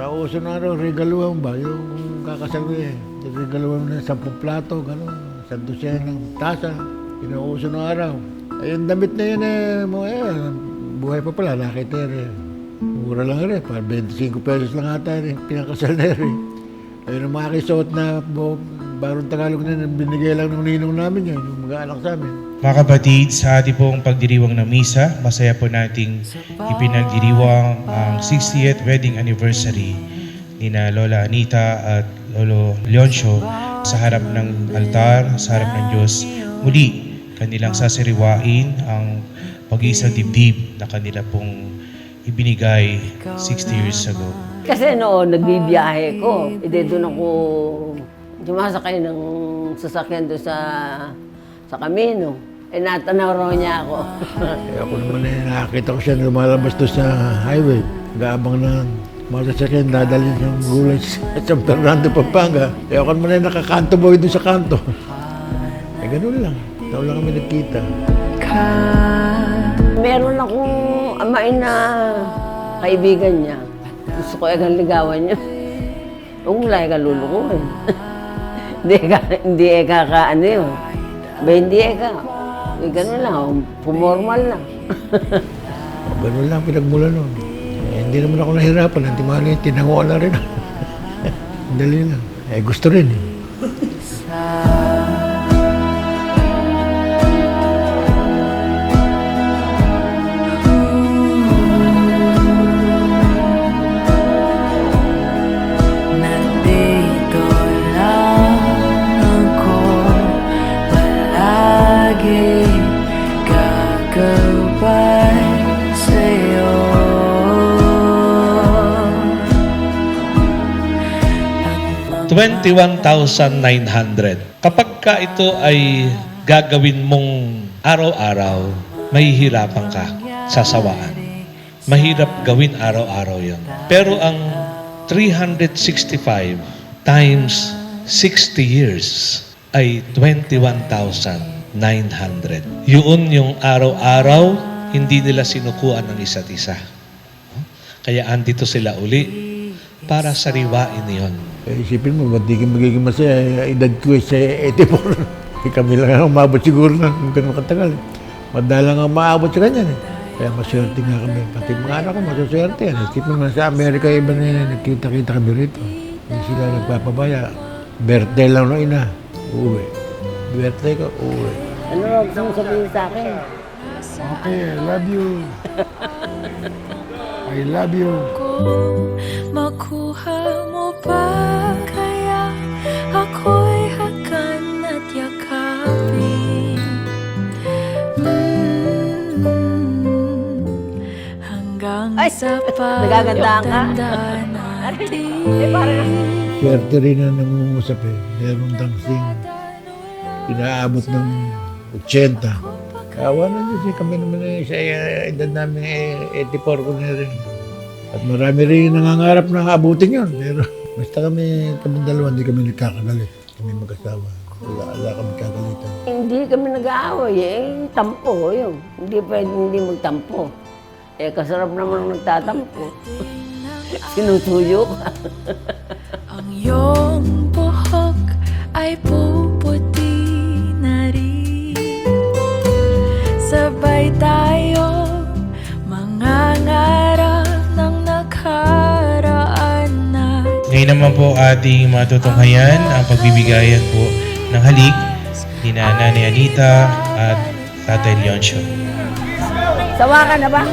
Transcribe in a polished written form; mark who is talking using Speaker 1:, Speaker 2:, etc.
Speaker 1: Nauso na rin, regaluhan ba? Yung kakasal ko eh. Regaluhan na 10 plato, gano'n. 100 ng tasa. Pinauso na araw. Ay, yung damit na yun buhay pa pala, nakita rin. Mura lang rin, para 25 pesos lang ata rin. Pinakasal na rin. Ayun ang mga kisuot na Barong Tagalog na binigay lang ng ninong namin yan, yung mga anak sa amin.
Speaker 2: Mga kapatid, sa ating pong pagdiriwang ng misa, masaya po nating ipinagdiriwang ang 60th wedding anniversary ni na Lola Anita at Lolo Leoncio sa harap ng altar, sa harap ng Diyos. Muli, kanilang sasiriwain ang pag-iisang dibdib na kanila pong ibinigay 60 years ago.
Speaker 3: Kasi noon, nagbibiyahe ko. Doon ako sumasakay ng sasakyan doon sa Camino. Natanaw raw niya ako.
Speaker 1: Ako naman nakakita ko siya lumalabas doon sa highway. Gaabang na masasakyan, dadalhin siyang gulay sa San Fernando, Pampanga. Ako naman nakakanto boy doon sa kanto. Ganun lang. Taon lang kami nagkita.
Speaker 3: Meron akong amain na kaibigan niya. Gusto ko ligawan niya. Kung wala lulukuhin. Hindi kakaano yun. Hindi ganun lang, pumormal lang.
Speaker 1: Ganun lang pinagmula nun. Hindi naman ako nahirapan. Hindi mali, tinanguan na rin. Dali lang. Gusto rin eh.
Speaker 2: $21,900. Kapag ka ito ay gagawin mong araw-araw, mahihirapan ka, sasawaan. Mahirap gawin araw-araw yun. Pero ang 365 times 60 years ay 21,900. Yun yung araw-araw, hindi nila sinukuan ng isa't isa. Kaya andito sila uli para sariwain yun.
Speaker 1: Isipin mo, ba't di ka magiging masaya? Edad ko sa 84. Kami lang ang umabot siguro na kung ganun katagal. Madalang ang maabot sa ganyan eh. Kaya maswerte nga kami. Pati mga anak ko, maswerte yan. Isipin mo, sa Amerika iba na nagkita-kita kami rito. Hindi sila nagpapabaya. Birthday lang ng ina, uuwi. Birthday ko, uuwi.
Speaker 3: Ano lang gusto mo sabihin sa akin?
Speaker 1: Okay, I love you. I love you.
Speaker 4: Makuha mo ba kaya ako'y hagan at yakapin? Hanggang sa
Speaker 3: nagagandaan ka.
Speaker 4: pagtanda natin.
Speaker 1: Swerte rin na nangungusap eh. Meron dangsing. Inaabot ng 80. Kawa na din kami naman sa edad namin 84 ko na rin. At marami rin nangangarap na abutin yun. Pero basta kami dalawa, hindi kami nagkakagalit. Kami mag-asawa. Wala kami kagalitan.
Speaker 3: Hindi kami nag-aaway tampo yun. Hindi pwedeng hindi magtampo. Kasarap naman nagtatampo. Sinusuyo ka.
Speaker 4: Ang iyong buhok ay puputi na rin. Sabay tayo mangangarap ng nakaraan na.
Speaker 2: Ngayon naman po ating matutunghayan ang pagbibigayan po ng halik ni Nanay Anita at Tatay Leoncio.
Speaker 3: Sawa ka na ba?